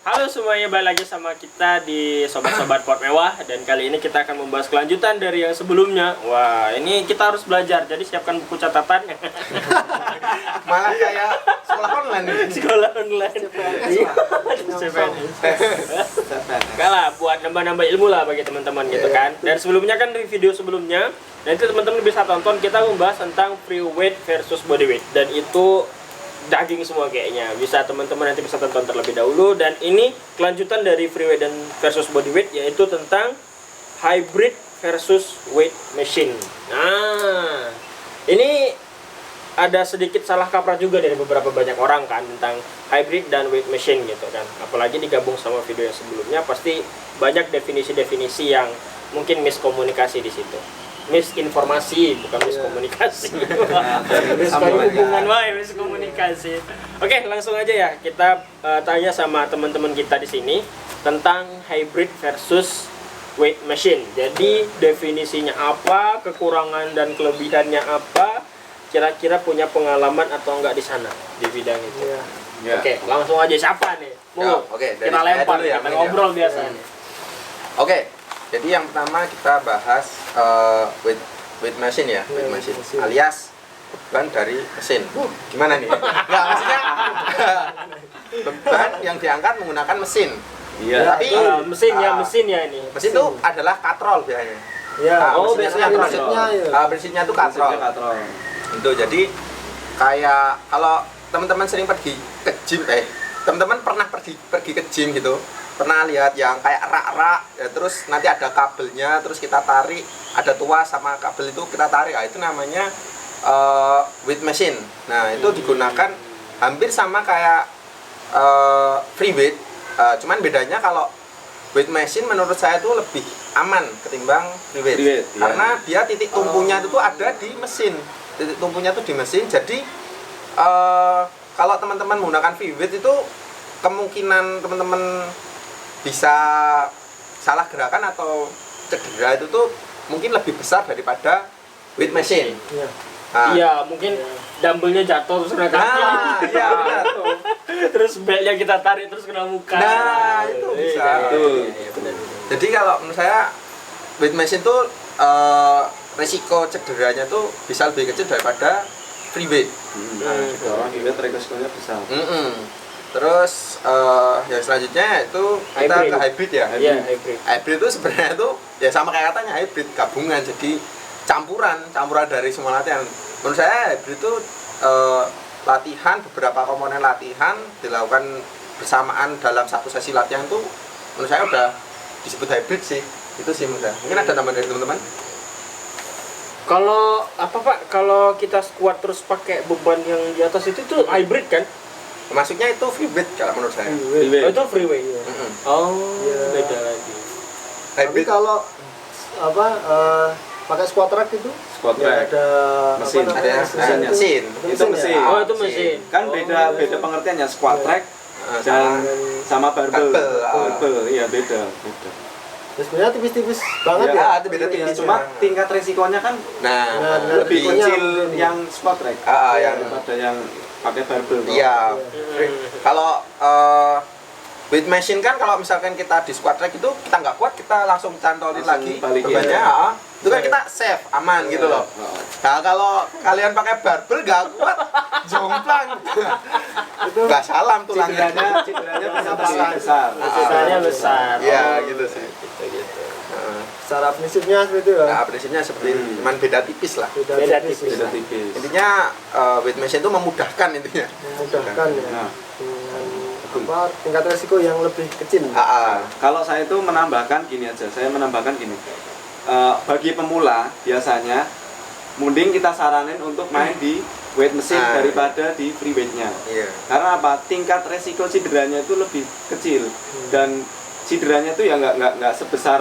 Halo semuanya, balik lagi sama kita di Sobat-Sobat Pot Mewah. Dan kali ini kita akan membahas kelanjutan dari yang sebelumnya. Wah, ini kita harus belajar, jadi siapkan buku catatan. Malah kayak sekolah online nih. Sekolah online. Kalah buat nambah-nambah ilmu lah bagi teman-teman gitu kan. Dan sebelumnya kan di video sebelumnya, nanti teman-teman bisa tonton, kita membahas tentang free weight versus body weight. Dan itu daging semua kayaknya, bisa teman-teman nanti bisa tonton terlebih dahulu. Dan ini kelanjutan dari free weight dan versus body weight, yaitu tentang hybrid versus weight machine. Nah, ini ada sedikit salah kaprah juga dari beberapa banyak orang kan tentang hybrid dan weight machine gitu kan. Apalagi digabung sama video yang sebelumnya, pasti banyak definisi-definisi yang mungkin miskomunikasi di situ. Misinformasi, bukan miskomunikasi. Miskomunikasi. Oke, langsung aja ya kita tanya sama teman-teman kita di sini tentang hybrid versus weight machine. Jadi definisinya apa, kekurangan dan kelebihannya apa, kira-kira punya pengalaman atau enggak di sana di bidang itu. Ya. Oke, langsung aja siapa nih? Kita lempar dulu ya, kita ngobrol biasa nih. Oke. Jadi yang pertama kita bahas weight machine ya, weight machine alias beban dari mesin. Gimana nih? Nggak, maksudnya beban yang diangkat menggunakan mesin. Iya. Tapi mesin ya ini. mesin itu adalah katrol biasanya. Iya. Biasanya prinsipnya itu katrol. Itu jadi kayak kalau teman-teman sering pergi ke gym, teman-teman pernah pergi ke gym gitu, pernah lihat yang kayak rak-rak ya, terus nanti ada kabelnya, terus kita tarik, ada tuas sama kabel itu kita tarik, itu namanya weight machine. Nah itu digunakan hampir sama kayak free weight, cuman bedanya kalau weight machine menurut saya itu lebih aman ketimbang free weight, karena dia titik tumpunya itu ada di mesin, titik tumpunya itu di mesin. Jadi kalau teman-teman menggunakan free weight itu kemungkinan teman-teman bisa salah gerakan atau cedera itu tuh mungkin lebih besar daripada weight machine. Iya, mungkin dumbbellnya jatuh terus kena kaki. Iya benar. Terus belnya kita tarik terus kena muka. Nah, itu bisa. Jadi kalau menurut saya weight machine tuh resiko cederanya tuh bisa lebih kecil daripada free weight. Orang lihat resikonya besar. Terus yang selanjutnya itu kita ke hybrid ya. Iya, hybrid. Hybrid itu sebenarnya itu ya sama kayak katanya hybrid, gabungan, jadi campuran dari semua latihan. Menurut saya hybrid itu latihan, beberapa komponen latihan dilakukan bersamaan dalam satu sesi latihan itu menurut saya udah disebut hybrid sih. Itu sih menurut saya. Mungkin ada tambahan dari teman-teman? Kalau apa Pak? Kalau kita squat terus pakai beban yang di atas itu tuh hybrid kan? Maksudnya itu free weight kalau menurut saya. Oh, itu free weight. Oh, beda lagi. Tapi kalau pakai squat rack itu ada mesin, mesin. Itu mesin. Oh, itu mesin. Kan beda pengertiannya squat rack dan sama barbel. Iya beda. Sebenarnya tipis-tipis banget ya. Itu beda tipis. Cuma tingkat resikonya kan lebih kecil yang squat rack daripada yang pakai barbel. Iya. Kalau weight machine kan kalau misalkan kita di squat rack itu kita nggak kuat, kita langsung cantolin lagi bebannya. Itu kan kita safe, aman gitu loh. Nah kalau kalian pakai barbel nggak kuat, jomplang. Itu nggak salam tulangnya. Cederanya bisa besar. Cederanya besar. Iya gitu sih. Gitu. Secara prinsipnya seperti itu ya. Nah, prinsipnya seperti cuman beda tipis lah. Beda tipis. Intinya weight machine itu memudahkan intinya. Memudahkan ya. Dengan tingkat resiko yang lebih kecil. Kalau saya itu menambahkan gini aja, bagi pemula biasanya mending kita saranin untuk main di weight machine daripada di free weight-nya. Karena apa? Tingkat resiko cederanya itu lebih kecil dan cederanya itu ya nggak sebesar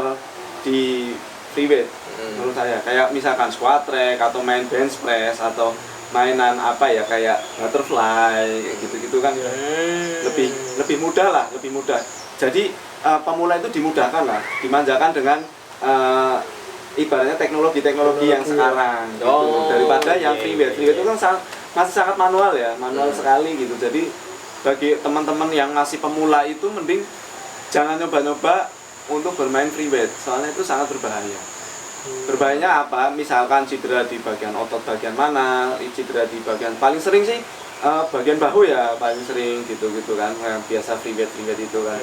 di free weight menurut saya. Kayak misalkan squat rack atau main bench press atau mainan kayak butterfly gitu kan lebih mudah. Jadi pemula itu dimudahkan lah, dimanjakan dengan ibaratnya teknologi yang sekarang gitu, daripada yang free weight itu kan masih sangat manual sekali gitu. Jadi bagi teman-teman yang masih pemula itu mending jangan nyoba-nyoba untuk bermain free weight, soalnya itu sangat berbahaya. Berbahayanya apa? Misalkan cedera di bagian otot bagian mana, cedera di bagian paling sering sih bagian bahu ya paling sering gitu kan, yang biasa free weight itu kan.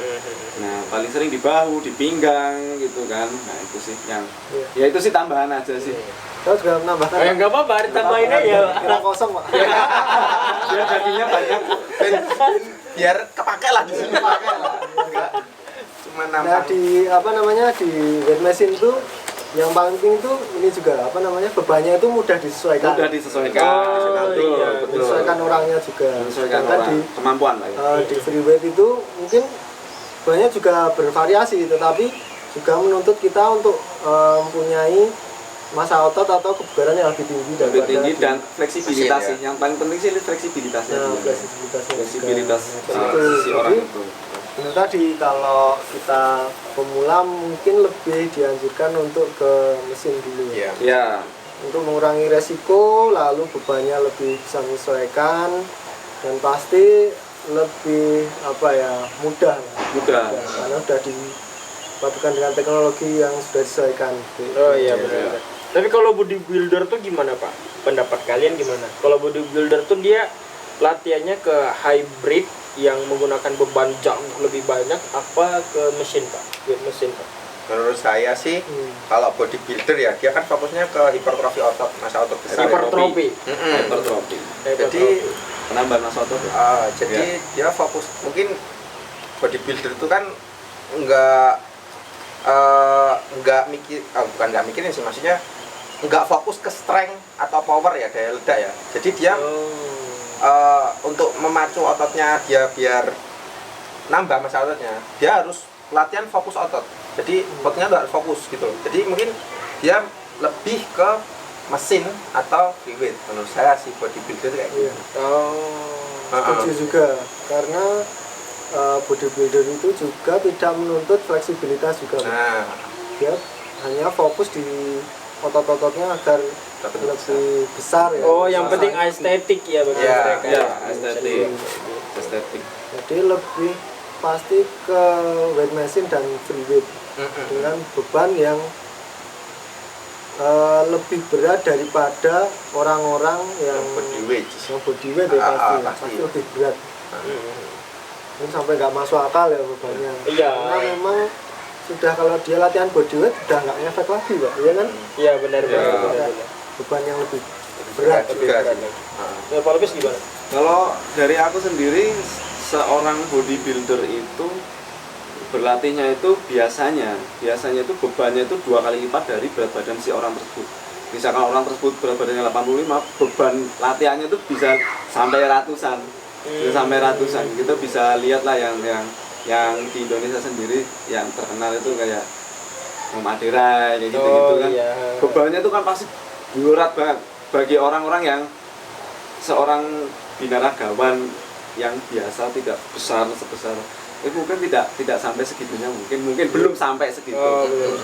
Nah paling sering di bahu, di pinggang gitu kan. Nah itu sih yang ya itu sih tambahan aja sih. Saya juga menambahkan. Ya nggak apa-apa, ditambahin aja. Kira kosong, Pak. Biar dagingnya banyak. Biar kepake lah di sini. Cuma Nah nambah. di apa namanya di weight machine itu yang paling penting itu ini juga apa namanya bebannya itu mudah disesuaikan. Mudah disesuaikan. Oh, betul, iya, betul. Menyesuaikan orangnya juga. Menyesuaikan Sedangkan orang, kemampuan lah ya. di free weight itu mungkin bebannya juga bervariasi, tetapi juga menuntut kita untuk mempunyai masa otot atau kebugaran yang lebih tinggi Lebih daripada tinggi di- dan fleksibilitas mesin, sih. Yang paling penting sih fleksibilitasnya. Nah, dulu. fleksibilitasnya juga. Fleksibilitas Nah, itu. si orang Jadi, itu. benar tadi kalau kita pemula mungkin lebih dianjurkan untuk ke mesin dulu Iya. Ya, untuk mengurangi resiko, lalu bebannya lebih bisa menyesuaikan dan pasti lebih apa ya mudah lah. mudah. Karena sudah dipadukan dengan teknologi yang sudah disesuaikan. Oh iya benar. Tapi kalau bodybuilder tuh gimana Pak? Pendapat kalian gimana? Kalau bodybuilder tuh dia latihannya ke hybrid yang menggunakan beban jauh lebih banyak apa ke mesin Pak? Weight mesin Pak? Menurut saya sih kalau bodybuilder ya dia kan fokusnya ke hipertrofi otot, masa otot besar. Hipertrofi. Hypertrophy. Jadi Penambahan massa otot. jadi dia fokus mungkin bodybuilder itu kan nggak mikir, bukan nggak mikirin sih, maksudnya nggak fokus ke strength atau power ya, daya ledak ya. Jadi dia untuk memacu ototnya dia biar nambah massa ototnya, dia harus latihan fokus otot. Jadi ototnya nggak harus fokus gitu. Jadi mungkin dia lebih ke mesin atau free weight. Menurut saya sih bodybuilder kayak gitu. Iya. Setuju juga karena bodybuilder itu juga tidak menuntut fleksibilitas juga. Nah, Dia hanya fokus di otot-ototnya agar Lebih lebih besar ya. Oh, yang Besar. penting estetik ya bagi Iya, mereka. Ya, estetik. Estetik. Jadi lebih pasti ke weight machine dan free weight dengan beban yang lebih berat daripada orang-orang yang bodyweight. body weight ya pasti, pasti. pasti lebih berat. Ini sampai nggak masuk akal ya bebannya. Iya. Karena memang sudah kalau dia latihan bodyweight udah nggak ngefek lagi Pak, ya kan? Iya benar Ya. benar. Beban yang lebih berat. juga berat. sih. Ya Pak Lopez gimana? Kalau dari aku sendiri, seorang bodybuilder itu berlatihnya itu biasanya itu bebannya itu 2 kali lipat dari berat badan si orang tersebut. Misalkan orang tersebut berat badannya 85, beban latihannya itu bisa sampai ratusan. Bisa sampai ratusan. Kita bisa lihat lah yang di Indonesia sendiri yang terkenal itu kayak Om Adera kayak gitu-gitu kan. Iya. Bebannya itu kan pasti berat banget bagi orang-orang yang seorang binaragawan yang biasa tidak besar sebesar mungkin tidak sampai segitunya, mungkin belum sampai segitu.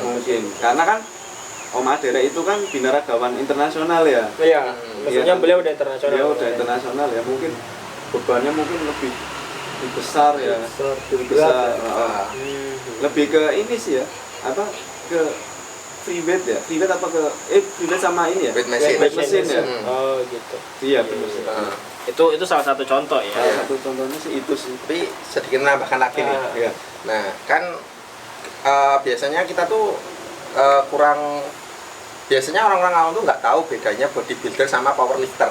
Mungkin karena kan Om Adera itu kan binaragawan internasional ya. Iya, maksudnya Iya. beliau udah internasional. Dia udah internasional ya, mungkin bebannya mungkin lebih besar ya, lebih besar. Lebih ke ini sih ya, apa ke free weight ya, free weight apa ke free weight sama ini ya, Weight machine. weight machine ya. Oh gitu. Iya benar sih. Itu salah satu contoh ya. Salah satu contohnya sih itu sih. Tapi sedikit menambahkan lagi nih. Iya. Nah, kan biasanya kita tuh biasanya orang-orang awam tuh nggak tahu bedanya bodybuilder sama powerlifter.